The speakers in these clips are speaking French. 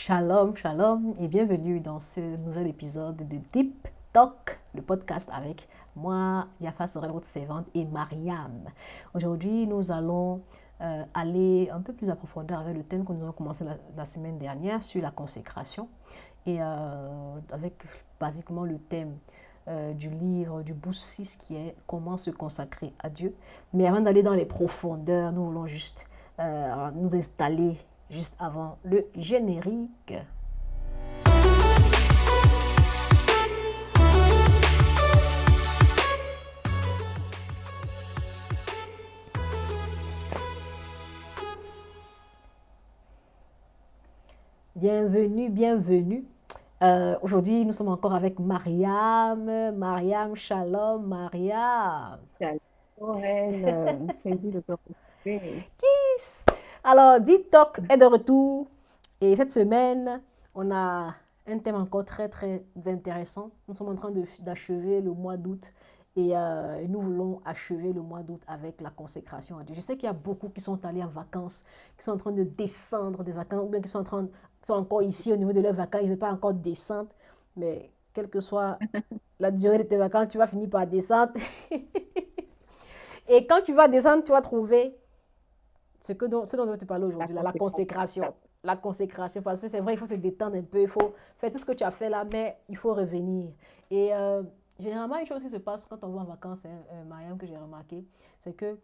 Shalom, shalom et bienvenue dans ce nouvel épisode de Deep Talk, le podcast avec moi, Yafa Sorel, votre servante, et Mariam. Aujourd'hui, nous allons aller un peu plus en profondeur avec le thème que nous avons commencé la semaine dernière sur la consécration et avec basiquement le thème du livre du Boost 6 qui est Comment se consacrer à Dieu. Mais avant d'aller dans les profondeurs, nous voulons juste nous installer juste avant le générique. Bienvenue, bienvenue. Aujourd'hui, nous sommes encore avec Mariam. Mariam, shalom, Mariam. Noël, prévu de te retrouver. Yes. Alors, Deep Talk est de retour. Et cette semaine, on a un thème encore très, très intéressant. Nous sommes en train d'achever le mois d'août. Et nous voulons achever le mois d'août avec la consécration à Dieu. Je sais qu'il y a beaucoup qui sont allés en vacances, qui sont en train de descendre des vacances, ou bien qui sont encore ici au niveau de leurs vacances, ils ne veulent pas encore descendre. Mais quelle que soit la durée de tes vacances, tu vas finir par descendre. Et quand tu vas descendre, tu vas trouver ce dont je vais te parler La aujourd'hui, la conséquence. consécration. La consécration, parce que c'est vrai, il faut se détendre un peu, il faut faire tout ce que tu as fait là, mais il faut revenir. Et généralement, une chose qui se passe quand on va en vacances, Mariam, que j'ai remarqué, c'est que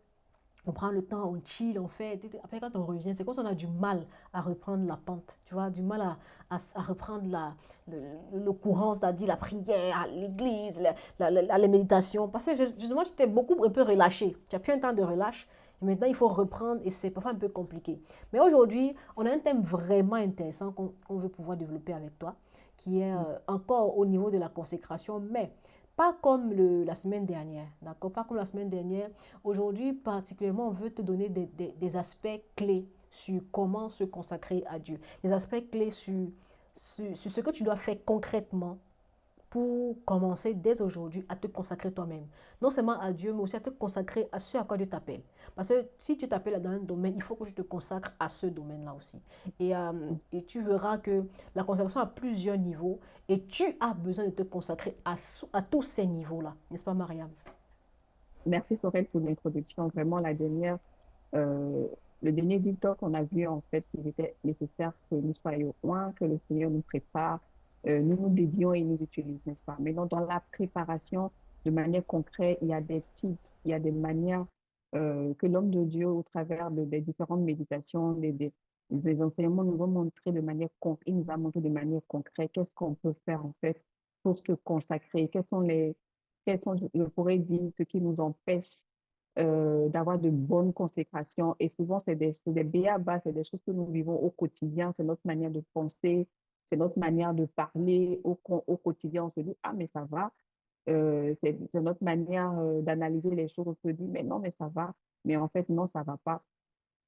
on prend le temps, on chill, on fait. Après, quand on revient, c'est comme si on a du mal à reprendre la pente, tu vois, du mal à reprendre le courant, c'est-à-dire la prière, l'église, la méditation. Parce que justement, tu t'es beaucoup un peu relâché. Tu as pris un temps de relâche. Et maintenant, il faut reprendre et c'est parfois un peu compliqué. Mais aujourd'hui, on a un thème vraiment intéressant qu'on veut pouvoir développer avec toi, qui est encore au niveau de la consécration, mais pas comme la semaine dernière, d'accord? Pas comme la semaine dernière. Aujourd'hui, particulièrement, on veut te donner des aspects clés sur comment se consacrer à Dieu. Des aspects clés sur ce que tu dois faire concrètement pour commencer dès aujourd'hui à te consacrer toi-même. Non seulement à Dieu, mais aussi à te consacrer à ce à quoi Dieu t'appelle. Parce que si tu t'appelles dans un domaine, il faut que tu te consacres à ce domaine-là aussi. Et tu verras que la consacration a plusieurs niveaux et tu as besoin de te consacrer à tous ces niveaux-là. N'est-ce pas, Mariam? Merci Sorel pour l'introduction. Vraiment, euh, le dernier Deep Talk, on a vu en fait qu'il était nécessaire que nous soyons loin, que le Seigneur nous prépare, nous nous dédions et nous utilisons, n'est-ce pas? Maintenant, dans la préparation, de manière concrète, il y a des tips, il y a des manières que l'homme de Dieu, au travers des différentes méditations, des enseignements, nous ont montré de manière concrète, il nous a montré de manière concrète qu'est-ce qu'on peut faire en fait pour se consacrer, quels sont, je pourrais dire, ce qui nous empêche d'avoir de bonnes consécrations. Et souvent, c'est des béabas, c'est des choses que nous vivons au quotidien, c'est notre manière de penser, c'est notre manière de parler au quotidien. On se dit, ah, mais ça va. C'est notre manière d'analyser les choses. On se dit, mais non, mais ça va. Mais en fait, non, ça va pas.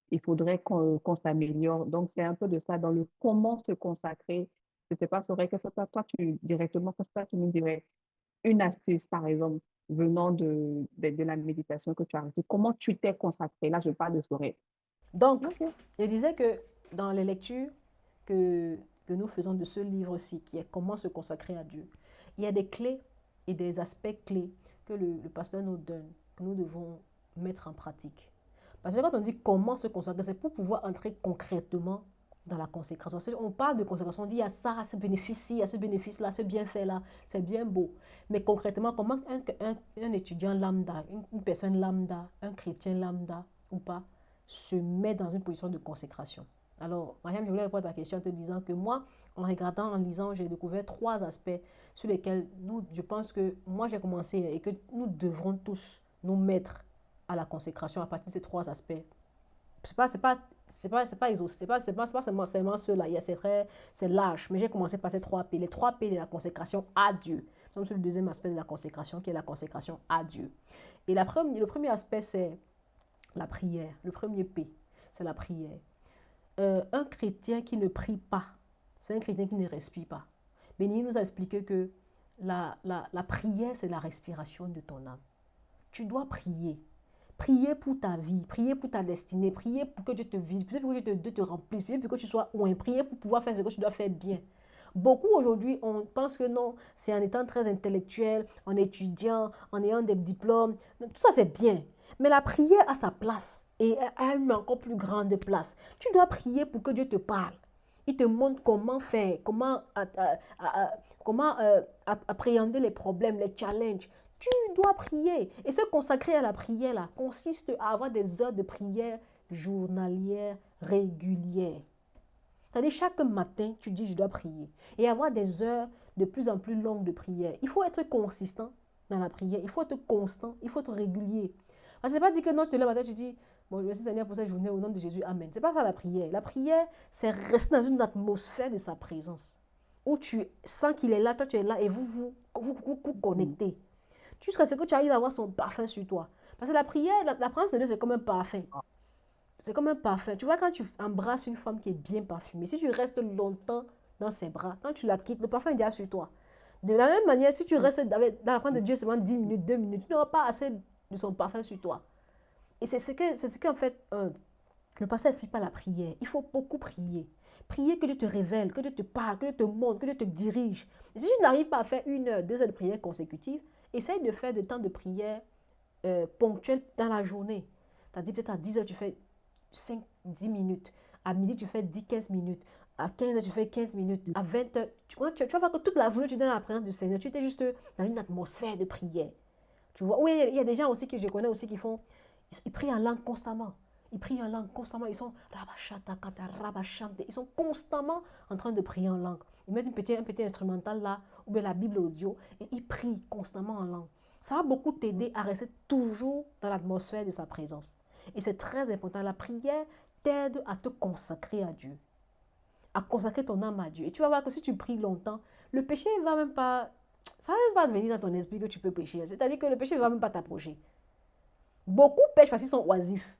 Il faudrait qu'on s'améliore. Donc, c'est un peu de ça dans le comment se consacrer. Je ne sais pas, Soraya, qu'est-ce que toi, directement, qu'est-ce que toi, tu nous dirais une astuce, par exemple, venant de la méditation que tu as reçue, comment tu t'es consacré? Là, je parle de soirée. Donc, Ok. je disais que dans les lectures que, que nous faisons de ce livre-ci, qui est Comment se consacrer à Dieu, il y a des clés et des aspects clés que le pasteur nous donne, que nous devons mettre en pratique. Parce que quand on dit comment se consacrer, c'est pour pouvoir entrer concrètement dans la consécration. On parle de consécration, on dit il y a ça, ce bénéfice-ci, il y a ce bénéfice-là, ce bienfait-là, c'est bien beau. Mais concrètement, comment un étudiant lambda, une personne lambda, un chrétien lambda ou pas, se met dans une position de consécration? Alors, Mariam, je voulais répondre à ta question en te disant que moi, en regardant, en lisant, j'ai découvert trois aspects sur lesquels je pense que moi j'ai commencé et que nous devrons tous nous mettre à la consécration à partir de ces trois aspects. C'est pas exhaustif, c'est pas seulement ceux-là, c'est large, mais j'ai commencé par ces trois P, les trois P de la consécration à Dieu. Nous sommes sur le deuxième aspect de la consécration, qui est la consécration à Dieu. Et le premier aspect, c'est la prière. Le premier P, c'est la prière. Un chrétien qui ne prie pas, c'est un chrétien qui ne respire pas. Béni nous a expliqué que la prière, c'est la respiration de ton âme. Tu dois prier. Priez pour ta vie, priez pour ta destinée, priez pour que Dieu te vise, priez pour que Dieu te remplisse, priez pour que tu sois loin, priez pour pouvoir faire ce que tu dois faire bien. Beaucoup aujourd'hui, on pense que non, c'est en étant très intellectuel, en étudiant, en ayant des diplômes. Tout ça, c'est bien. Mais la prière a sa place et a une encore plus grande place. Tu dois prier pour que Dieu te parle. Il te montre comment faire, comment appréhender les problèmes, les challenges. Tu dois prier. Et se consacrer à la prière, là, consiste à avoir des heures de prière journalières, régulières. C'est-à-dire, chaque matin, tu dis, je dois prier. Et avoir des heures de plus en plus longues de prière. Il faut être consistant dans la prière. Il faut être constant. Il faut être régulier. Parce que ce n'est pas dit que non, tu te lèves le matin, tu dis, bon, merci Seigneur pour cette journée, au nom de Jésus, Amen. Ce n'est pas ça la prière. La prière, c'est rester dans une atmosphère de sa présence. Où tu sens qu'il est là, toi tu es là, et vous connectez. Jusqu'à ce que tu arrives à avoir son parfum sur toi. Parce que la prière, la présence de Dieu, c'est comme un parfum. C'est comme un parfum. Tu vois, quand tu embrasses une femme qui est bien parfumée, si tu restes longtemps dans ses bras, quand tu la quittes, le parfum est déjà sur toi. De la même manière, si tu restes dans la présence de Dieu seulement 10 minutes, 2 minutes, tu n'auras pas assez de son parfum sur toi. Et c'est ce qu'en fait, le pasteur explique par la prière. Il faut beaucoup prier. Prier que Dieu te révèle, que Dieu te parle, que Dieu te montre, que Dieu te dirige. Et si tu n'arrives pas à faire 1 heure, 2 heures de prière consécutives, essaye de faire des temps de prière ponctuels dans la journée. C'est-à-dire peut-être à 10 heures, tu fais 5-10 minutes. À midi, tu fais 10-15 minutes. À 15 heures, tu fais 15 minutes. À 20 heures, tu vois pas que toute la journée, tu es dans la présence du Seigneur. Tu étais juste dans une atmosphère de prière. Tu vois, oui, il y a des gens aussi que je connais aussi qui font, ils prient en langue constamment. Ils prient en langue constamment. Ils sont ils sont constamment en train de prier en langue. Ils mettent un petit instrumental là, ou bien la Bible audio, et ils prient constamment en langue. Ça va beaucoup t'aider à rester toujours dans l'atmosphère de sa présence. Et c'est très important. La prière t'aide à te consacrer à Dieu, à consacrer ton âme à Dieu. Et tu vas voir que si tu pries longtemps, le péché ne va même pas, ça ne va même pas venir dans ton esprit que tu peux pécher. C'est-à-dire que le péché ne va même pas t'approcher. Beaucoup pêchent parce qu'ils sont oisifs.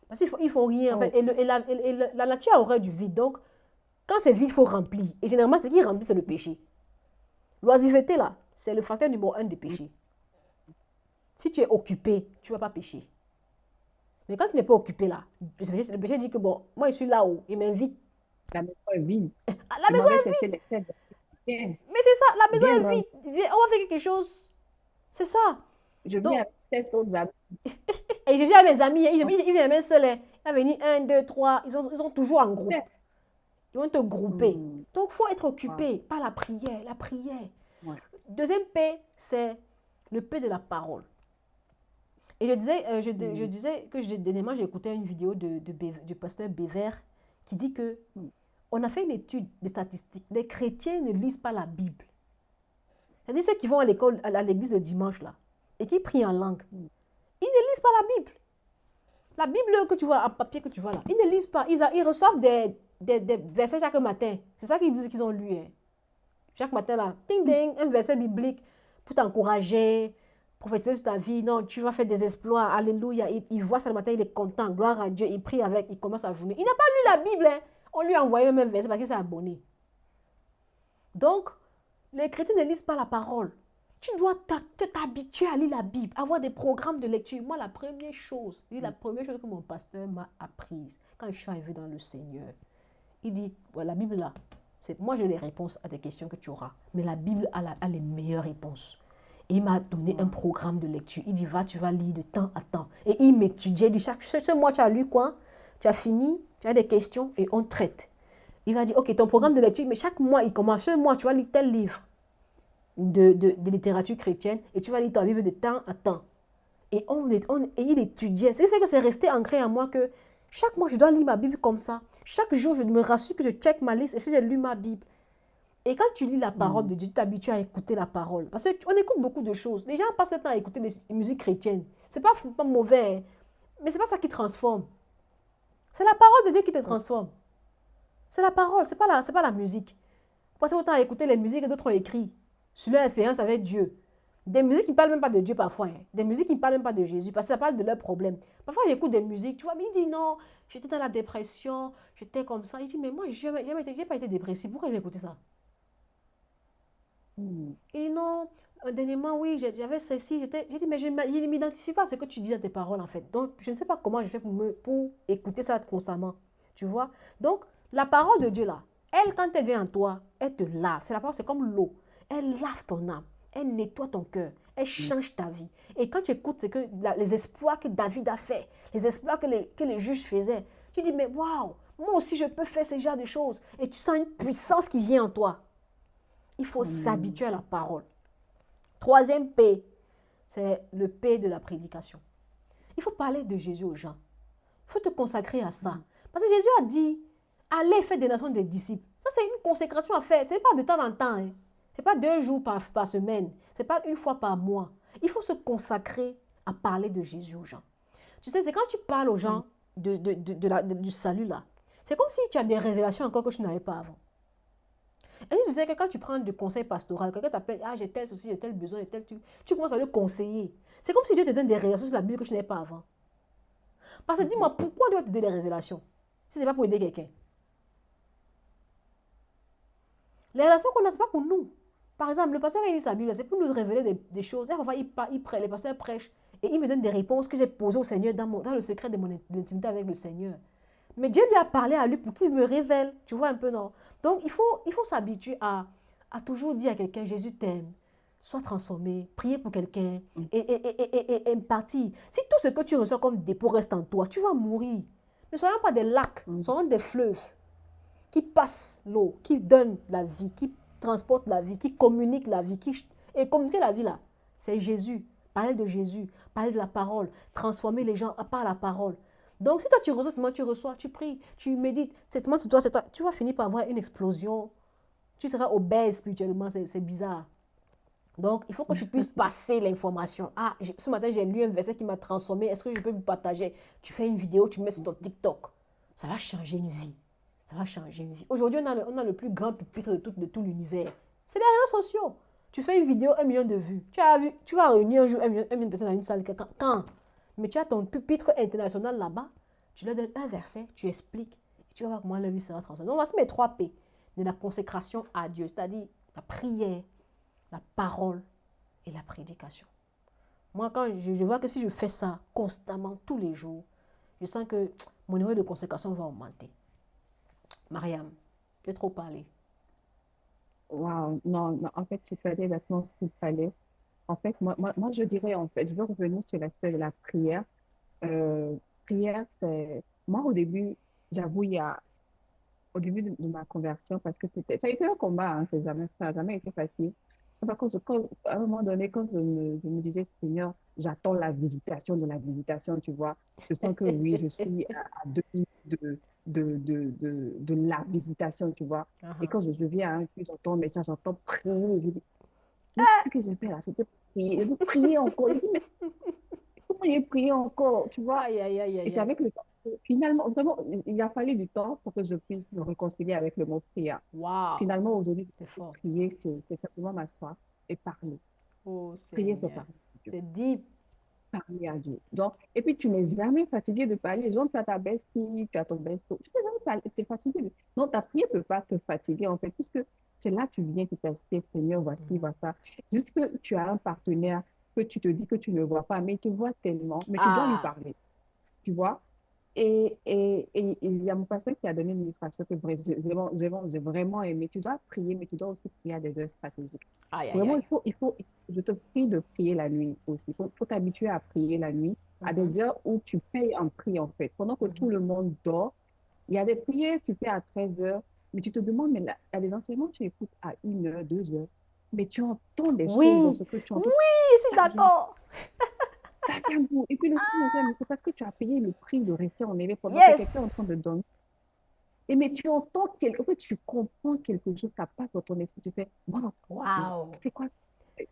Parce qu'ils ne font rien. En fait. Et la nature a horreur du vide. Donc, quand c'est vide, il faut remplir. Et généralement, ce qui remplit, c'est le péché. L'oisiveté, là, c'est le facteur numéro 1 du péché. Si tu es occupé, tu ne vas pas pécher. Mais quand tu n'es pas occupé, là, le péché dit que, bon, moi, je suis là-haut, il m'invite. La maison est vide. La maison est vide. Mais c'est ça, la maison est vide. On va faire quelque chose. C'est ça. Je viens avec 7 autres amis. Et je viens avec mes amis, ils viennent même seuls. Il va venir 1, 2, 3, ils sont toujours en groupe. Ils vont te grouper. Donc, il faut être occupé par la prière. La prière. Deuxième P, c'est le P de la parole. Et je disais que dernièrement, j'ai écouté une vidéo du pasteur Bévert qui dit que on a fait une étude de statistiques. Les chrétiens ne lisent pas la Bible. C'est-à-dire ceux qui vont à l'école, à l'église le dimanche, là, et qui prient en langue. Ils ne lisent pas la Bible. La Bible que tu vois, en papier que tu vois là, ils ne lisent pas. Ils reçoivent des versets chaque matin. C'est ça qu'ils disent qu'ils ont lu. Hein. Chaque matin là, ding ding, un verset biblique pour t'encourager, prophétiser sur ta vie. Non, tu vas faire des exploits. Alléluia. Il voit ça le matin, il est content. Gloire à Dieu. Il prie avec, il commence sa journée. Il n'a pas lu la Bible. Hein. On lui a envoyé le même verset parce qu'il s'est abonné. Donc, les chrétiens ne lisent pas la parole. Tu dois t'habituer à lire la Bible, avoir des programmes de lecture. Moi, la première chose que mon pasteur m'a apprise quand je suis arrivée dans le Seigneur, il dit, la Bible là, moi j'ai les réponses à des questions que tu auras, mais la Bible a les meilleures réponses. Et il m'a donné un programme de lecture. Il dit, tu vas lire de temps à temps. Et il m'étudiait, il dit, ce mois tu as lu quoi? Tu as fini, tu as des questions et on traite. Il va dire, ok, ton programme de lecture, mais chaque mois, il commence, ce mois tu vas lire tel livre. De littérature chrétienne et tu vas lire ta Bible de temps à temps. Et il étudiait. C'est fait que c'est resté ancré en moi que chaque mois, je dois lire ma Bible comme ça. Chaque jour, je me rassure que je check ma liste et si j'ai lu ma Bible. Et quand tu lis la parole de Dieu, tu t'habitues à écouter la parole. Parce qu'on écoute beaucoup de choses. Les gens passent le temps à écouter des musiques chrétiennes. C'est pas mauvais, hein, mais c'est pas ça qui transforme. C'est la parole de Dieu qui te transforme. C'est la parole, c'est pas la musique. Vous passez autant à écouter les musiques que d'autres ont écrit sur leur expérience avec Dieu. Des musiques qui ne parlent même pas de Dieu parfois. Hein. Des musiques qui ne parlent même pas de Jésus parce que ça parle de leurs problèmes. Parfois, j'écoute des musiques, tu vois, mais il dit non, j'étais dans la dépression, j'étais comme ça. Il dit, mais moi, je n'ai pas été dépressif. Pourquoi je vais écouter ça? Mm. Il dit non, dernièrement, oui, j'avais ceci. J'ai dit, mais je ne m'identifie pas à ce que tu dis dans tes paroles, en fait. Donc, je ne sais pas comment je fais pour écouter ça constamment. Tu vois? Donc, la parole de Dieu, là, elle, quand elle vient en toi, elle te lave. C'est la parole, c'est comme l'eau. Elle lave ton âme. Elle nettoie ton cœur. Elle Mm. change ta vie. Et quand tu écoutes les exploits que David a fait, les exploits que les juges faisaient, tu dis, mais waouh, moi aussi, je peux faire ce genre de choses. Et tu sens une puissance qui vient en toi. Il faut Amen. s'habituer à la parole. Troisième P, c'est le P de la prédication. Il faut parler de Jésus aux gens. Il faut te consacrer à ça. Mm. Parce que Jésus a dit, allez faire des nations des disciples. Ça, c'est une consécration à faire. Ce n'est pas de temps en temps. Hein. Ce n'est pas 2 jours par semaine. Ce n'est pas une fois par mois. Il faut se consacrer à parler de Jésus aux gens. Tu sais, c'est quand tu parles aux Mm. gens du salut là. C'est comme si tu as des révélations encore que tu n'avais pas avant. Et tu sais que quand tu prends du conseil pastoral, quelqu'un t'appelle, ah j'ai tel souci, j'ai tel besoin, j'ai tel truc, tu commences à le conseiller. C'est comme si Dieu te donne des révélations sur la Bible que tu n'avais pas avant. Parce que Mhm. dis-moi, pourquoi Dieu te donne des révélations si ce n'est pas pour aider quelqu'un? Les révélations qu'on a, ce n'est pas pour nous. Par exemple, le pasteur il lit sa Bible, c'est pour nous révéler des choses. Et parfois, les pasteurs prêchent et il me donne des réponses que j'ai posées au Seigneur dans le secret de mon intimité avec le Seigneur. Mais Dieu lui a parlé à lui pour qu'il me révèle. Tu vois un peu, non? Donc, il faut s'habituer à toujours dire à quelqu'un, Jésus t'aime, sois transformé, prier pour quelqu'un Mm. et partir. Si tout ce que tu reçois comme dépôt reste en toi, tu vas mourir. Ne soyons pas des lacs, Mm. soyons des fleuves qui passent l'eau, qui donnent la vie, qui transportent la vie, qui communiquent la vie. Et communiquer la vie, là, c'est Jésus. Parler de Jésus, parler de la parole, transformer les gens par la parole. Donc, si toi tu reçois seulement, tu reçois, tu pries, tu médites, c'est toi, tu vas finir par avoir une explosion. Tu seras obèse spirituellement, c'est bizarre. Donc, il faut que tu puisses passer l'information. Ah, ce matin, j'ai lu un verset qui m'a transformé. Est-ce que je peux vous partager? Tu fais une vidéo, tu mets sur ton TikTok. Ça va changer une vie. Ça va changer une vie. Aujourd'hui, on a le plus grand pupitre de tout l'univers. C'est les réseaux sociaux. Tu fais une vidéo, 1 million de vues. Tu vas réunir un jour 1 million de personnes dans une salle. Quand? Mais tu as ton pupitre international là-bas. Tu leur donnes un verset, tu expliques. Et tu vas voir comment la vie sera transformée. Donc, voici mes 3 P de la consécration à Dieu. C'est-à-dire la prière, la parole et la prédication. Moi, quand je vois que si je fais ça constamment, tous les jours, je sens que mon niveau de consécration va augmenter. Mariam, j'ai trop parlé. Wow. Non, non, en fait, tu fallait exactement ce qu'il fallait. En fait, moi, je dirais, en fait, je veux revenir sur l'aspect de la prière. Euh, prière, c'est... Moi, au début, j'avoue, au début de ma conversion, parce que ça a été un combat, hein, ça n'a jamais été facile. C'est pas à un moment donné, quand je me disais, Seigneur, j'attends la visitation de la visitation, tu vois. Je sens que oui, je suis à 2 minutes de la visitation, tu vois. Et Uh-huh. quand je viens à un culte, j'entends un message, j'entends prier. Je dis, mais ce que j'ai fait là, c'était prier. Je veux prier encore. Je dis, mais comment j'ai prié encore, tu vois? Aïe, aïe, aïe, Et aïe, c'est aïe. avec le temps, finalement, vraiment, il a fallu du temps pour que je puisse me réconcilier avec le mot prière. Waouh, Finalement, aujourd'hui, c'est fort. prier, c'est simplement m'asseoir et parler. Oh Prier, c'est Seigneur, parler à Dieu. c'est deep. Parler à Dieu. Donc, et puis, tu n'es jamais fatigué de parler. Les gens, tu as ta bestie, tu as ton besto. Tu n'es jamais fatigué. Non, ta prière ne peut pas te fatiguer, en fait, puisque c'est là que tu viens, tu t'assieds, Seigneur, voici, Mhm. voilà ça. Juste que tu as un partenaire que tu te dis que tu ne vois pas, mais il te voit tellement, mais tu dois lui Ah, parler, tu vois? Et il y a mon pasteur qui a donné une illustration que j'ai vraiment aimé. Tu dois prier, mais tu dois aussi prier à des heures stratégiques. aïe, aïe, Vraiment, aïe. je te prie de prier la nuit aussi. Faut t'habituer à prier la nuit à Mhm, des heures où tu payes en prix, en fait. Pendant que tout mhm. le monde dort, il y a des prières, tu fais à 13 heures, mais tu te demandes, mais là, il y a des enseignements, tu écoutes à 1 heure, 2 heures, mais tu entends des choses dans Oui, ce que tu entends. oui, je suis Ça vient d'accord. ça vient d'où? Et puis le Seigneur dit, mais c'est parce que tu as payé le prix de rester en éveil pendant que quelqu'un est en train Yes. de dormir. Et mais tu entends quelque chose, tu comprends quelque chose, ça passe dans ton esprit, tu fais, wow, Waouh. c'est quoi ça?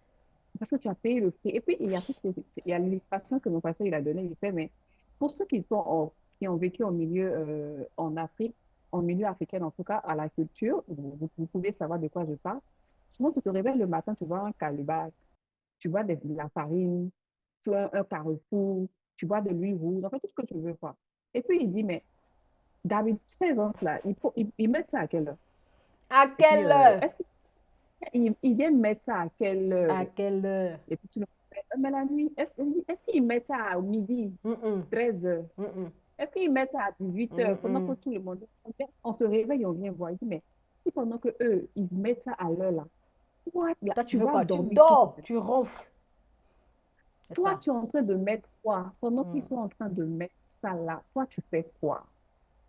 Parce que tu as payé le prix. Et puis il y a, il y a l'illustration que mon pasteur il a donnée, il fait, mais pour ceux qui ont vécu en milieu, en Afrique, en milieu africain, en tout cas, à la culture, vous pouvez savoir de quoi je parle. Souvent, tu te réveilles le matin, tu vois un calebasse, tu vois de la farine, tu vois un carrefour, tu vois de l'huile rouge, en fait, tout ce que tu veux, quoi. Et puis, il dit, mais David, ces gens-là, ils mettent ça à quelle heure? À Et puis, quelle heure? Ils viennent mettre ça à quelle heure? À quelle heure? Et puis tu me dis, mais la nuit, est-ce qu'ils mettent ça à midi, Mm-mm, 13 heures? mm-mm, Est-ce qu'ils mettent ça à 18 heures pendant que mm-mm. tout le monde, on se réveille, on vient voir. Il dit, mais si pendant que eux, ils mettent ça à l'heure là, toi, là, Toi, tu tu fais vas quoi? Tu dormir toute dors, la nuit. tu ronfles. C'est Toi, ça. tu es en train de mettre quoi? Pendant qu'ils Mm. sont en train de mettre ça là, toi, tu fais quoi?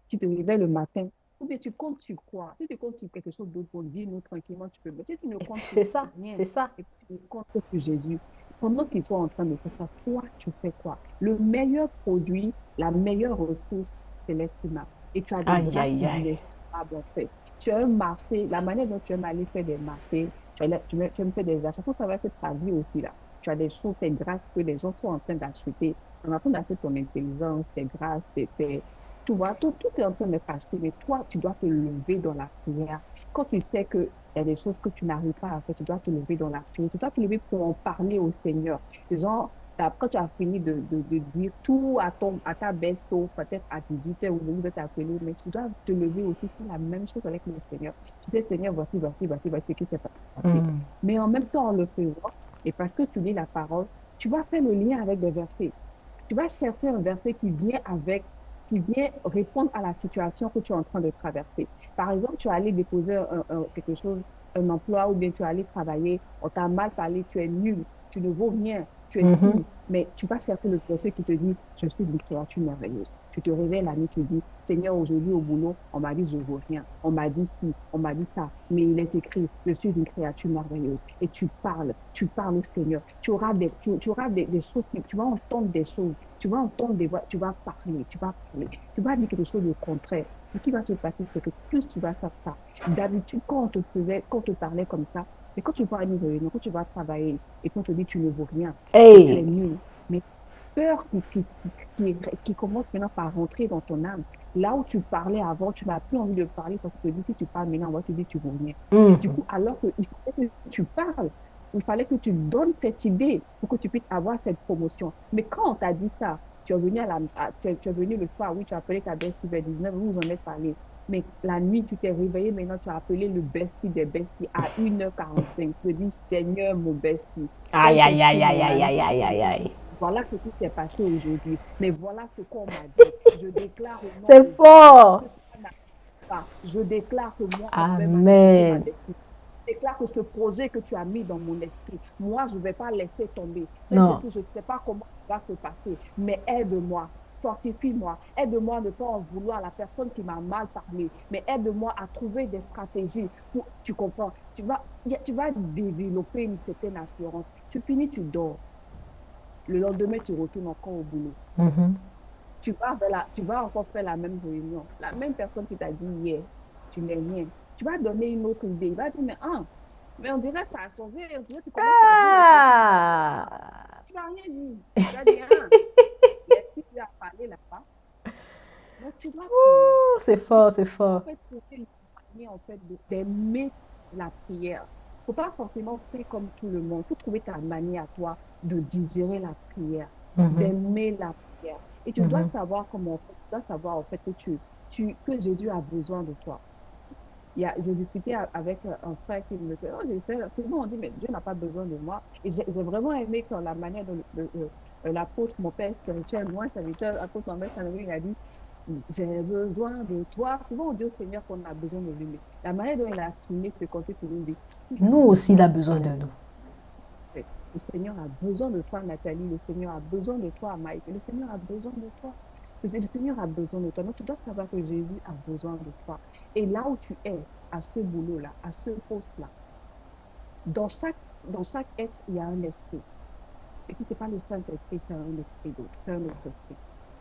Tu te réveilles le matin, ou bien tu comptes sur quoi? Si tu comptes sur quelque chose d'autre, pour dire nous tranquillement, tu peux. Mais si tu ne Et puis, comptes sur c'est ça, rien, c'est ça. et puis tu ne comptes que sur Jésus, pendant qu'ils sont en train de faire ça, toi, tu fais quoi? Le meilleur produit, la meilleure ressource, c'est l'être humain. Et tu as des Aïe, grâces aïe, aïe. inestimables, en fait. Tu as un marché, la manière dont tu aimes aller faire des marchés, tu aimes faire des achats, il faut savoir que ta vie aussi, là. Tu as des choses, tes grâces que les gens sont en train d'acheter. On est en train d'acheter ton intelligence, tes grâces, tu vois, tout est en train d'être acheté, mais toi, tu dois te lever dans la prière. Quand tu sais qu'il y a des choses que tu n'arrives pas à faire, tu dois te lever dans la prière. Tu dois te lever pour en parler au Seigneur. Genre, quand tu as fini de dire tout à ta beste-eau, peut-être à 18 heures où vous êtes appelé, mais tu dois te lever aussi, faire la même chose avec le Seigneur. Tu sais, Seigneur, voici ce qui s'est passé. Mm. Mais en même temps, en le faisant, et parce que tu lis la parole, tu vas faire le lien avec des versets. Tu vas chercher un verset qui vient répondre à la situation que tu es en train de traverser. Par exemple, tu es allé déposer quelque chose, un emploi, ou bien tu es allé travailler, on t'a mal parlé, tu es nul, tu ne vaux rien, tu es Mhm. ci, mais tu vas chercher le verset qui te dit, je suis une créature merveilleuse. Tu te réveilles la nuit, tu dis, Seigneur, aujourd'hui au boulot, on m'a dit, je ne vaux rien, on m'a dit ci, on m'a dit ça, mais il est écrit, je suis une créature merveilleuse. Et tu parles au Seigneur. Tu auras des choses, tu vas entendre des choses, tu vas entendre des voix, tu vas dire quelque chose de contraire. Ce qui va se passer, c'est que plus tu vas faire ça, d'habitude, quand on te parlait comme ça, mais quand tu vas à une réunion, quand tu vas travailler et qu'on te dit tu ne vaux rien, mais tu es Hey, nul, mais peur qui commence maintenant par rentrer dans ton âme. Là où tu parlais avant, tu n'as plus envie de parler parce que tu te dis, si tu parles maintenant, on va te dire tu vaux rien. Et du mhm. coup, alors qu'il fallait que tu parles, il fallait que tu donnes cette idée pour que tu puisses avoir cette promotion. Mais quand on t'a dit ça, tu es venu, tu es venu le soir, oui, tu as appelé ta bestie vers 19, vous en êtes parlé. Mais la nuit, tu t'es réveillé, maintenant tu as appelé le bestie des besties à 1h45. Tu te dis, Seigneur, mon bestie, Aïe, tel tes aïe, aïe, films, aïe, on m'a aïe, dit, aïe, aïe, aïe, aïe. voilà ce qui s'est passé aujourd'hui. Mais voilà ce qu'on m'a dit. Je déclare au nom C'est de Jésus fort. que cela n'arrive pas. Je déclare que moi, on va manifester ma Amen. destinée. Je déclare que ce projet que tu as mis dans mon esprit, moi, je ne vais pas laisser tomber. Cette Non. destinée, je ne sais pas comment ça va se passer, mais aide-moi. Fortifie-moi, aide-moi à ne pas en vouloir à la personne qui m'a mal parlé, mais aide-moi à trouver des stratégies pour, tu comprends, tu vas développer une certaine assurance. Tu finis, tu dors. Le lendemain, tu retournes encore au boulot. Mhm. Tu vas encore faire la même réunion. La même personne qui t'a dit hier, tu n'es rien. Tu vas donner une autre idée. Il va dire, mais on dirait que ça a changé. On dirait que tu commences à dire des choses qui sont... Ah. Tu vas rien dire. Tu vas dire, l'esprit qui a parlé là-bas. Donc, tu dois prier. Ouh, c'est Tu fort, c'est dois en fort. fait trouver une manière en fait d'aimer la prière. Il ne faut pas forcément faire comme tout le monde. Il faut trouver ta manière à toi de digérer la prière, Mhm, d'aimer la prière. Et tu dois mhm. savoir comment, tu dois savoir en fait que que Jésus a besoin de toi. J'ai discuté avec un frère qui me disait, oh, souvent on dit, mais Dieu n'a pas besoin de moi. Et j'ai vraiment aimé quand la manière dont l'apôtre, mon père spirituel, moi, serviteur, l'apôtre Mohamed Sanoui, il a dit, j'ai besoin de toi. Souvent on dit au Seigneur qu'on a besoin de lui, mais la manière dont il a tourné ce côté pour nous dire, tu Nous as aussi, il a besoin besoin de de nous. fait. Le Seigneur a besoin de toi, Nathalie. Le Seigneur a besoin de toi, Maïk. Le Seigneur a besoin de toi. Le Seigneur a besoin de toi. Donc, tu dois savoir que Jésus a besoin de toi. Et là où tu es, à ce boulot-là, à ce poste-là, dans chaque être, il y a un esprit. Et si ce n'est pas le Saint-Esprit, c'est un esprit d'autre, c'est un autre esprit.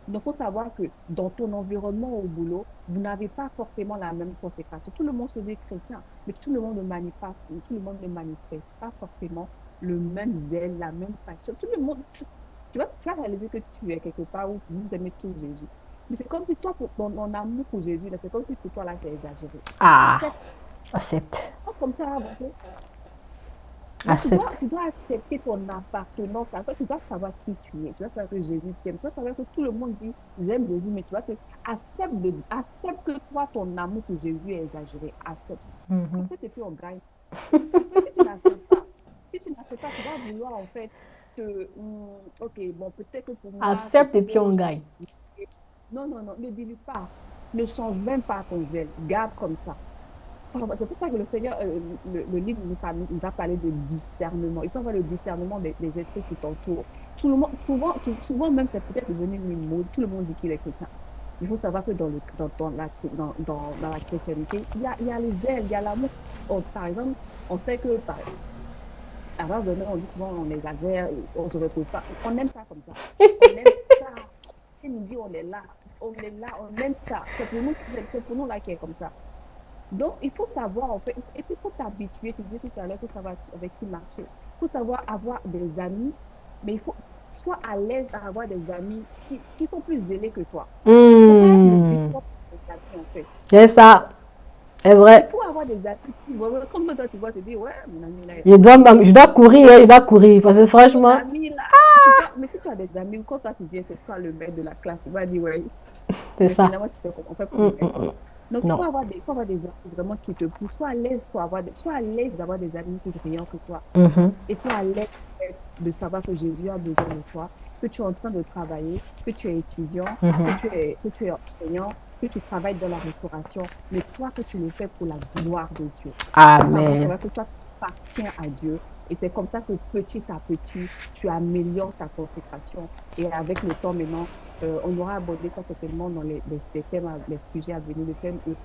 Donc, il faut savoir que dans ton environnement au boulot, vous n'avez pas forcément la même consécration. Tout le monde se dit chrétien, mais tout le monde ne manifeste pas forcément le même zèle, la même passion. Tout le monde, tu vas réaliser que tu es quelque part où vous aimez tout Jésus. Mais c'est comme si toi, pour ton amour pour Jésus, c'est comme si pour toi, là, c'est exagéré. Ah, Accepte. accepte. Comme ça, avancer. Donc, Accepte. tu dois accepter ton appartenance. En fait, tu dois savoir qui tu es. Tu dois savoir que Jésus t'aime. Tu dois savoir que tout le monde dit, j'aime Jésus, mais tu vois que accepte que toi, ton amour pour Jésus est exagéré. Accepte. Mhm. Accepte et puis on gagne. Mais si tu n'acceptes pas, tu vas vouloir en fait ok, bon, peut-être que pour moi, c'est Accepte et puis trop. on gagne. Non, non, non, ne dis-lui pas. Ne change même pas ton zèle. Garde comme ça. C'est pour ça que le Seigneur, le livre nous a parlé de discernement. Il faut avoir le discernement des esprits qui t'entourent. Tout le monde, souvent même, c'est peut-être devenu une mode. Tout le monde dit qu'il est chrétien. Il faut savoir que dans la chrétienté, il y a les ailes, il y a l'amour. Par exemple, on sait que à un moment donné, on dit souvent on exagère, on ne se repose pas. On aime ça comme ça. On aime ça. Il nous dit on est là, on aime ça. C'est pour nous là qui est comme ça. Donc, il faut savoir, en fait, et puis il faut t'habituer, tu disais tout à l'heure, il faut savoir avec qui marcher. Il faut savoir avoir des amis, mais il faut soit à l'aise à avoir des amis qui sont plus zélés que toi. Ça doit être le but Hmm. des amis, en fait. C'est ça, c'est Il vrai. faut avoir des amis qui, voilà, comme toi, tu vois, te dire, ouais, mon ami là, Je dois courir, hein, je dois courir. Parce que ton franchement, ami là, mais si tu as des amis, quand toi tu viens, c'est toi le maître de la classe, tu vas dire, ouais, c'est mais ça. finalement, tu fais on fait comme Hmm, le hmm, maître. hmm. Donc, Non. il faut avoir des amis vraiment qui te poussent. Sois à l'aise d'avoir des amis plus brillants que toi. Mhm, Et sois à l'aise de savoir que Jésus a besoin de toi, que tu es en train de travailler, que tu es étudiant, mhm. que tu es enseignant, que tu travailles dans la restauration, mais toi que tu le fais pour la gloire de Dieu. Amen. Savoir que toi, tu appartiens à Dieu. Et c'est comme ça que petit à petit, tu améliores ta consécration. Et avec le temps maintenant, on aura abordé ça certainement dans les thèmes, les sujets à venir.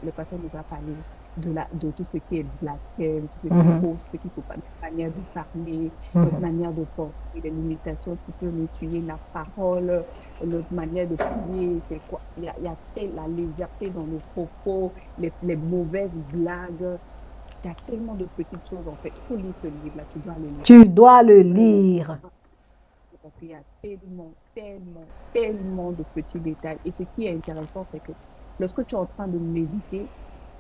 Le pasteur nous a parlé de tout ce qui est blasphème, tout ce qui est Mhm, faux, ce qu'il ne faut pas, notre manière de parler, notre mhm. manière de penser, les limitations qui peuvent nous tuer, la parole, notre manière de prier, c'est quoi? La légèreté dans nos propos, les mauvaises blagues. Il y a tellement de petites choses, en fait. Il faut lire ce livre-là, tu dois le lire. Tu dois le Vraiment. lire. Parce qu'il y a tellement de petits détails. Et ce qui est intéressant, c'est que lorsque tu es en train de méditer,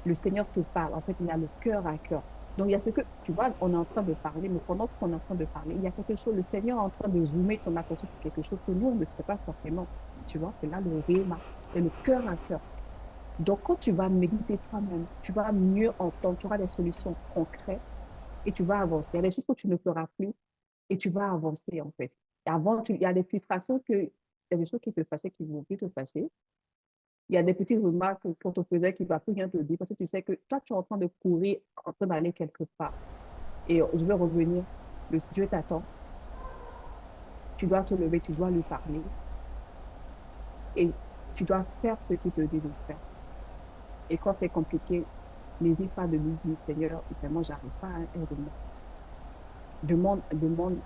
le Seigneur te parle. En fait, il a le cœur à cœur. Donc, il y a ce que, tu vois, on est en train de parler, mais pendant qu'on est en train de parler, il y a quelque chose, le Seigneur est en train de zoomer ton attention sur quelque chose que nous, on ne sait pas forcément. Tu vois, c'est là le réma, c'est le cœur à cœur. Donc, quand tu vas méditer toi-même, tu vas mieux entendre, tu auras des solutions concrètes et tu vas avancer. Il y a des choses que tu ne feras plus et tu vas avancer en fait. Et avant, il y a des frustrations il y a des choses qui te fâchaient qui ne vont plus te fâcher. Il y a des petites remarques qu'on te faisait qui ne va plus rien te dire parce que tu sais que toi, tu es en train de courir, en train d'aller quelque part. Et je vais revenir. Dieu t'attend. Tu dois te lever, tu dois lui parler et tu dois faire ce qu'il te dit de faire. Et quand c'est compliqué, n'hésite pas de lui dire, Seigneur, vraiment, j'arrive pas, aide-moi. Demande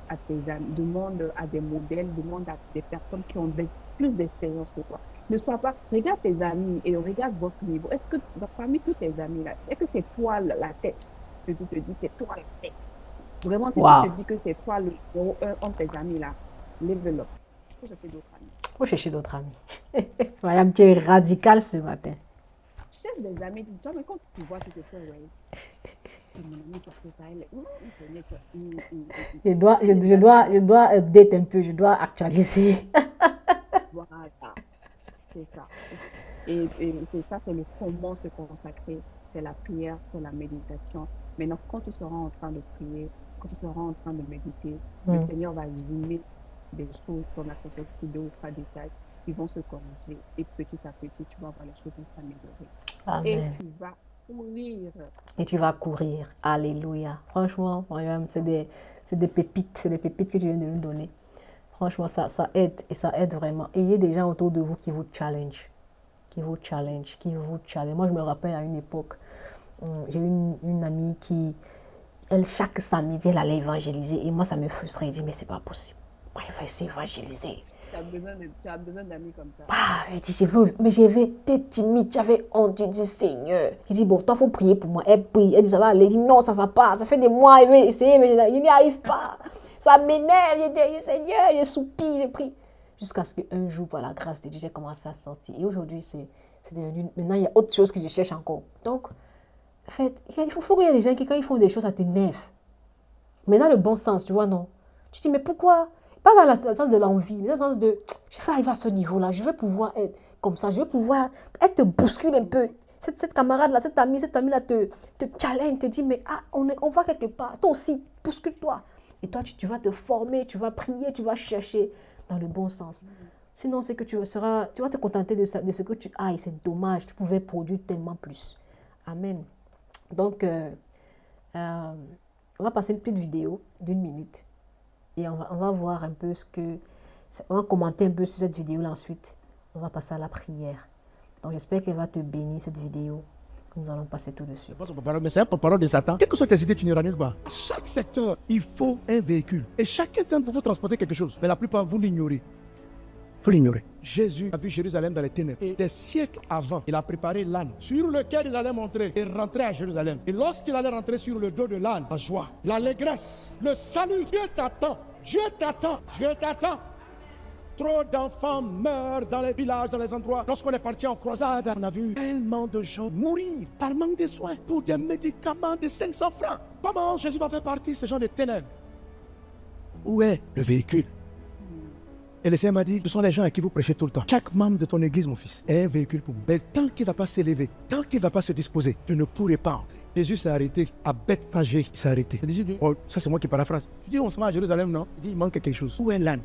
à tes amis, demande à des modèles, demande à des personnes qui ont plus d'expérience que toi. Ne sois pas, regarde tes amis et regarde votre niveau. Est-ce que parmi tous tes amis là, est-ce que c'est toi la tête? Je te dis, c'est toi la tête. Vraiment, si tu te Waouh. dis que c'est toi le numéro un entre tes amis là, level up. Faut chercher d'autres amis. Faut chercher d'autres amis. Madame, tu es radical ce matin. Cherche des amis, dis-toi, mais quand tu vois, tu te fais, ouais, c'est mon ami qui a fait ça, il connaît que, cherche des amis. Je dois update un peu, je dois actualiser. Voilà. C'est ça. Et c'est ça, c'est le comment se consacrer. C'est la prière, c'est la méditation. Maintenant, quand tu seras en train de prier, quand tu seras en train de méditer, le Hmm. Seigneur va zoomer des choses, ton attention sur deux ou trois détails qui vont se corriger. Et petit à petit, tu vas voir les choses vont s'améliorer. Et Amen. tu vas courir. Et tu vas courir. Alléluia. Franchement, c'est des pépites que tu viens de nous donner. Franchement, ça aide et ça aide vraiment. Ayez des gens autour de vous qui vous challenge, qui vous challenge, qui vous challenge. Moi, je me rappelle à une époque, j'ai une amie qui, elle, chaque samedi, elle allait évangéliser. Et moi, ça me frustrait. Elle dit, mais c'est pas possible. Moi, il va essayer d'évangéliser. Tu as besoin d'amis comme ça. Ah, j'ai dit, mais j'avais été timide, j'avais honte. J'ai dit, Seigneur. J'ai dit, bon, toi, il faut prier pour moi. Elle prie, elle dit, ça va aller. Elle dit, non, ça va pas. Ça fait des mois, elle veut essayer, mais il n'y arrive pas. Ça m'énerve. J'ai dit, Seigneur, j'ai soupir, j'ai pris. Jusqu'à ce qu'un jour, par la grâce de Dieu, j'ai commencé à sortir. Et aujourd'hui, c'est devenu. Maintenant, il y a autre chose que je cherche encore. Donc, en fait, faut qu'il y ait des gens qui, quand ils font des choses, ça t'énerve. Mais dans le bon sens, tu vois, non. Tu dis, mais pourquoi? Pas dans le sens de l'envie, mais dans le sens de, je vais arriver à ce niveau-là, je vais pouvoir être comme ça, je vais pouvoir être bouscule un peu. cette camarade-là, cet ami-là te challenge, te dit, mais on va quelque part. Toi aussi, bouscule-toi. Et toi, tu vas te former, tu vas prier, tu vas chercher dans le bon sens. Sinon, c'est que tu vas te contenter de ce que tu as. Et c'est dommage, tu pouvais produire tellement plus. Amen. Donc, on va passer une petite vidéo d'1 minute. Et on va voir un peu on va commenter un peu sur cette vidéo-là ensuite. On va passer à la prière. Donc, j'espère qu'elle va te bénir, cette vidéo. Nous allons passer tout dessus. Mais c'est un porte-parole de Satan. Quelle que soit tes idées, tu n'iras nulle part. À chaque secteur, il faut un véhicule. Et chacun tente pour vous transporter quelque chose. Mais la plupart, vous l'ignorez. Vous l'ignorez. Jésus a vu Jérusalem dans les ténèbres. Et des siècles avant, il a préparé l'âne sur lequel il allait monter et rentrer à Jérusalem. Et lorsqu'il allait rentrer sur le dos de l'âne, la joie, l'allégresse, le salut, Dieu t'attend. Dieu t'attend. Dieu t'attend. Trop d'enfants meurent dans les villages, dans les endroits. Lorsqu'on est parti en croisade, on a vu tellement de gens mourir par manque de soins pour des médicaments de 500 francs. Comment Jésus va faire partie de ces gens de ténèbres? Où est le véhicule? Et le Seigneur m'a dit, ce sont les gens à qui vous prêchez tout le temps. Chaque membre de ton église, mon fils, est un véhicule pour vous. Mais tant qu'il ne va pas s'élever, tant qu'il ne va pas se disposer, je ne pourrai pas entrer. Jésus s'est arrêté à Bethphage, il s'est arrêté. Il dit, oh, ça c'est moi qui paraphrase. Je dis, on se met à Jérusalem, non? Il dit, il manque quelque chose. Où est l'âne?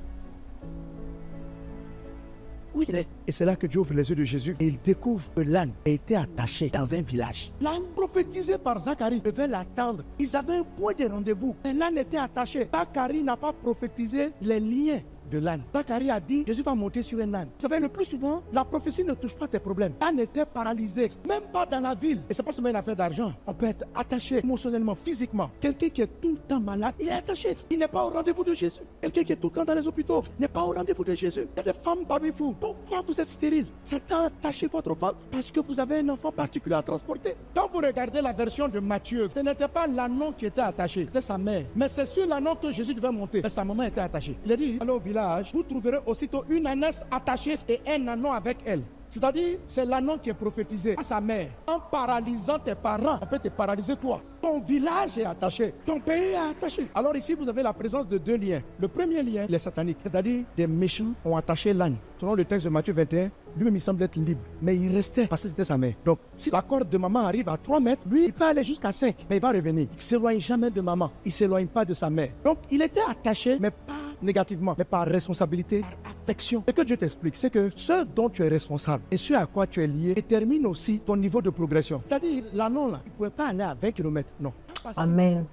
Où il est? Et c'est là que Dieu ouvre les yeux de Jésus et il découvre que l'âne a été attaché dans un village. L'âne prophétisé par Zacharie devait l'attendre. Ils avaient un point de rendez-vous. Mais l'âne était attaché. Zacharie n'a pas prophétisé les liens de l'âne. Zacharie a dit, Jésus va monter sur un âne. Vous savez, le plus souvent, la prophétie ne touche pas tes problèmes. L'âne était paralysé, même pas dans la ville. Et c'est pas seulement une affaire d'argent. On peut être attaché émotionnellement, physiquement. Quelqu'un qui est tout le temps malade, il est attaché. Il n'est pas au rendez-vous de Jésus. Quelqu'un qui est tout le temps dans les hôpitaux n'est pas au rendez-vous de Jésus. Il y a des femmes parmi vous. Pourquoi vous êtes stérile? Satan a attaché votre femme parce que vous avez un enfant particulier à transporter. Quand vous regardez la version de Matthieu, ce n'était pas l'ânon qui était attaché, c'était sa mère. Mais c'est sur l'ânon que Jésus devait monter. Mais sa maman était attachée. Il a dit, allez au village, vous trouverez aussitôt une ânesse attachée et un ânon avec elle. C'est-à-dire, c'est l'ânon qui est prophétisé à sa mère. En paralysant tes parents, on peut te paralyser toi. Ton village est attaché, ton pays est attaché. Alors ici, vous avez la présence de deux liens. Le premier lien, il est satanique. C'est-à-dire, des méchants ont attaché l'âne. Selon le texte de Matthieu 21, lui-même, il semble être libre. Mais il restait parce que c'était sa mère. Donc, si la corde de maman arrive à 3 mètres, lui, il peut aller jusqu'à 5. Mais il va revenir. Il ne s'éloigne jamais de maman. Il ne s'éloigne pas de sa mère. Donc, il était attaché, mais pas négativement, mais par responsabilité, par affection. Ce que Dieu t'explique, c'est que ce dont tu es responsable et ce à quoi tu es lié détermine aussi ton niveau de progression. C'est-à-dire, l'ânon, là, il ne pouvait pas aller à 20 km. Non. Amen.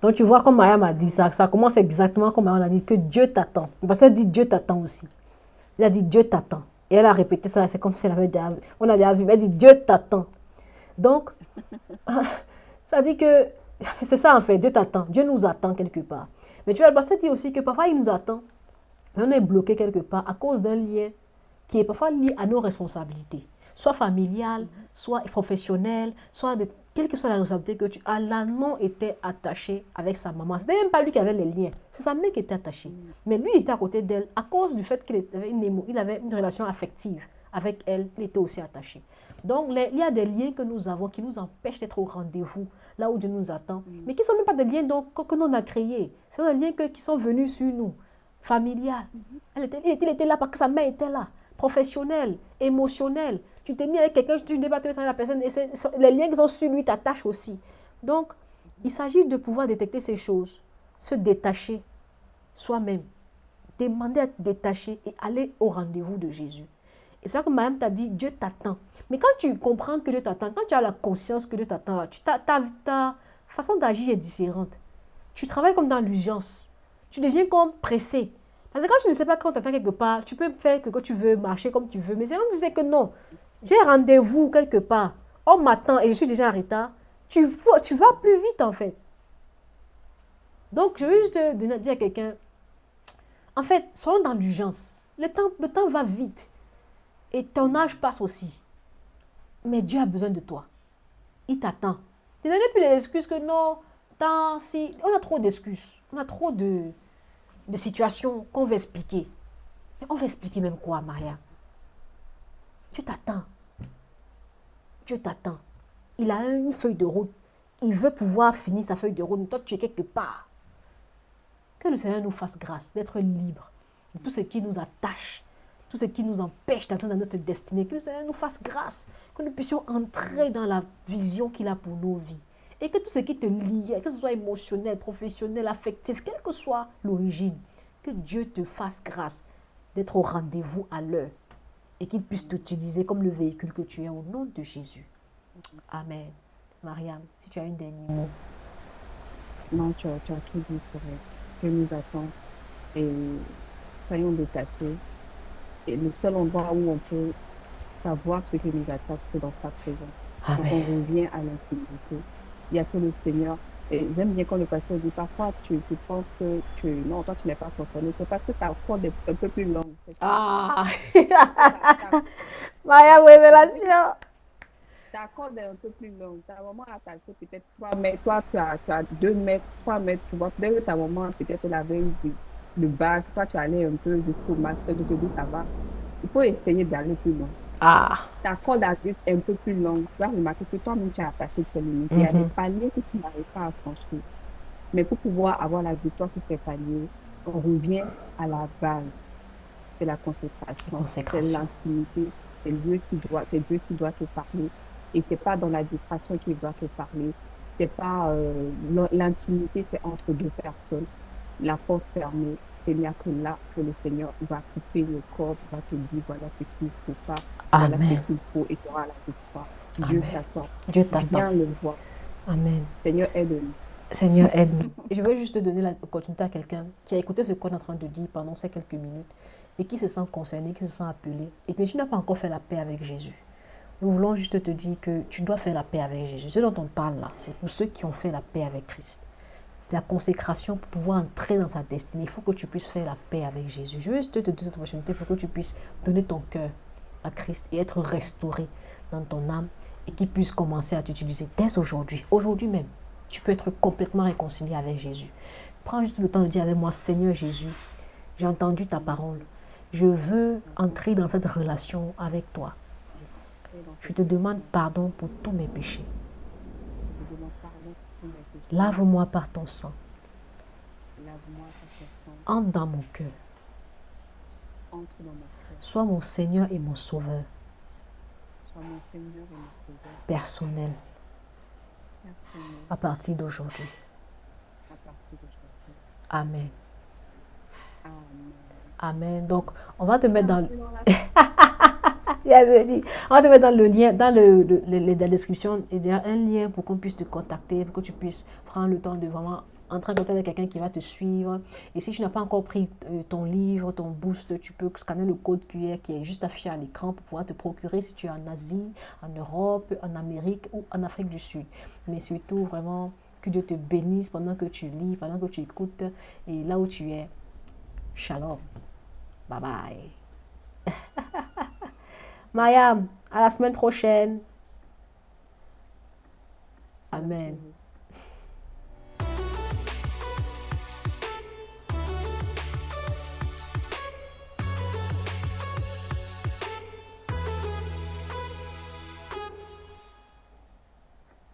Donc, tu vois, comme Mariam a dit ça, ça commence exactement comme on a dit, que Dieu t'attend. Le pasteur dit Dieu t'attend aussi. Il a dit Dieu t'attend. Et elle a répété ça, c'est comme si elle avait déjà, on a déjà vu, elle dit Dieu t'attend. Donc, ça dit que, c'est ça en fait, Dieu t'attend. Dieu nous attend quelque part. Mais tu vois, le pasteur dit aussi que parfois il nous attend. Mais on est bloqué quelque part à cause d'un lien qui est parfois lié à nos responsabilités. Soit familiales, soit professionnelles, soit de quelle que soit la responsabilité que tu as. L'ânon était attaché avec sa maman. Ce n'était même pas lui qui avait les liens. C'est sa mère qui était attachée. Mais lui, il était à côté d'elle à cause du fait qu'il avait une relation affective avec elle. Il était aussi attaché. Donc, il y a des liens que nous avons qui nous empêchent d'être au rendez-vous, là où Dieu nous attend. Mais qui ne sont même pas des liens que nous on a créés. Ce sont des liens qui sont venus sur nous, familial. Il était là parce que sa mère était là. Professionnel, émotionnel. Tu t'es mis avec quelqu'un, tu n'es pas avec la personne, et les liens qui sont sur lui t'attachent aussi. Donc, il s'agit de pouvoir détecter ces choses, se détacher soi-même, demander à être détaché et aller au rendez-vous de Jésus. Et c'est ça que Mariam t'a dit, Dieu t'attend. Mais quand tu comprends que Dieu t'attend, quand tu as la conscience que Dieu t'attend, ta façon d'agir est différente. Tu travailles comme dans l'urgence. Tu deviens comme pressé. Parce que quand tu ne sais pas quand tu attends quelque part, tu peux faire que tu veux, marcher comme tu veux. Mais c'est quand tu sais que non, j'ai rendez-vous quelque part, on m'attend et je suis déjà en retard, tu vas plus vite en fait. Donc je veux juste dire à quelqu'un, en fait, soyons dans l'urgence. Le temps va vite. Et ton âge passe aussi. Mais Dieu a besoin de toi. Il t'attend. Ne donnez plus les excuses que non, si on a trop d'excuses. On a trop de situations qu'on veut expliquer. Mais on va expliquer même quoi, Maria? Dieu t'attend. Dieu t'attend. Il a une feuille de route. Il veut pouvoir finir sa feuille de route. Mais toi, tu es quelque part. Que le Seigneur nous fasse grâce d'être libre de tout ce qui nous attache, tout ce qui nous empêche d'entrer dans notre destinée, que le Seigneur nous fasse grâce, que nous puissions entrer dans la vision qu'il a pour nos vies. Et que tout ce qui te liait, que ce soit émotionnel, professionnel, affectif, quelle que soit l'origine, que Dieu te fasse grâce d'être au rendez-vous à l'heure et qu'il puisse t'utiliser comme le véhicule que tu es au nom de Jésus. Amen. Mariam, si tu as une dernière mot. Non, tu as tout dit, c'est vrai. Dieu nous attend et soyons détachés. Et le seul endroit où on peut savoir ce qui nous attend, c'est dans sa présence. Quand on Amen. revient à l'intimité, il n'y a que le Seigneur. Et j'aime bien quand le pasteur dit, parfois tu penses que non, toi tu n'es pas concerné. C'est parce que ta corde est un peu plus longue. Ah! Ta Mariam, révélation! corde est un peu plus longue. Ta maman a attaché peut-être 3 mètres. Toi, tu as 2 mètres, 3 mètres. Tu vois, peut-être que ta maman, peut-être, elle avait le bac. Toi, tu allais un peu jusqu'au master. Tu te dis, ça va. Il faut essayer d'aller plus loin. Ah! Ta corde à juste un peu plus longue. Tu vas remarquer que toi-même, tu as attaché tes limites. Il y a des paliers que tu n'arrives pas à franchir. Mais pour pouvoir avoir la victoire sur ces paliers, on revient à la base. C'est la consécration, c'est Consécration. l'intimité, c'est Dieu qui doit te parler. Et c'est pas dans la distraction qu'il doit te parler. C'est pas l'intimité, c'est entre deux personnes. La porte fermée, c'est bien que là que le Seigneur va couper le corps, va te dire voilà ce qu'il ne faut pas, voilà ce Amen. qu'il faut et tu auras la victoire. Dieu Amen. t'attend. Dieu t'attend. Viens le voir. Amen. Seigneur, aide-nous. Seigneur, aide-nous. Et je veux juste te donner l'opportunité à quelqu'un qui a écouté ce qu'on est en train de dire pendant ces quelques minutes et qui se sent concerné, qui se sent appelé. Et puis tu n'as pas encore fait la paix avec Jésus. Nous voulons juste te dire que tu dois faire la paix avec Jésus. Ce dont on parle là, c'est pour ceux qui ont fait la paix avec Christ. La consécration pour pouvoir entrer dans sa destinée, il faut que tu puisses faire la paix avec Jésus. Je veux juste te donner cette opportunité pour que tu puisses donner ton cœur à Christ et être restauré dans ton âme et qu'il puisse commencer à t'utiliser dès aujourd'hui, aujourd'hui même. Tu peux être complètement réconcilié avec Jésus. Prends juste le temps de dire avec moi, Seigneur Jésus, j'ai entendu ta parole. Je veux entrer dans cette relation avec toi. Je te demande pardon pour tous mes péchés. Lave-moi par ton sang. Entre dans mon cœur. Sois mon Seigneur et mon Sauveur personnel à partir d'aujourd'hui. Amen. Amen. Donc, on va te mettre dans... Bienvenue. On va te mettre dans le lien, dans la description, il y a un lien pour qu'on puisse te contacter, pour que tu puisses prendre le temps de vraiment entrer en contact avec quelqu'un qui va te suivre. Et si tu n'as pas encore pris ton livre, ton boost, tu peux scanner le code QR qui est juste affiché à l'écran pour pouvoir te procurer si tu es en Asie, en Europe, en Amérique ou en Afrique du Sud. Mais surtout, vraiment, que Dieu te bénisse pendant que tu lis, pendant que tu écoutes et là où tu es. Shalom. Bye bye. Mariam, à la semaine prochaine. Amen.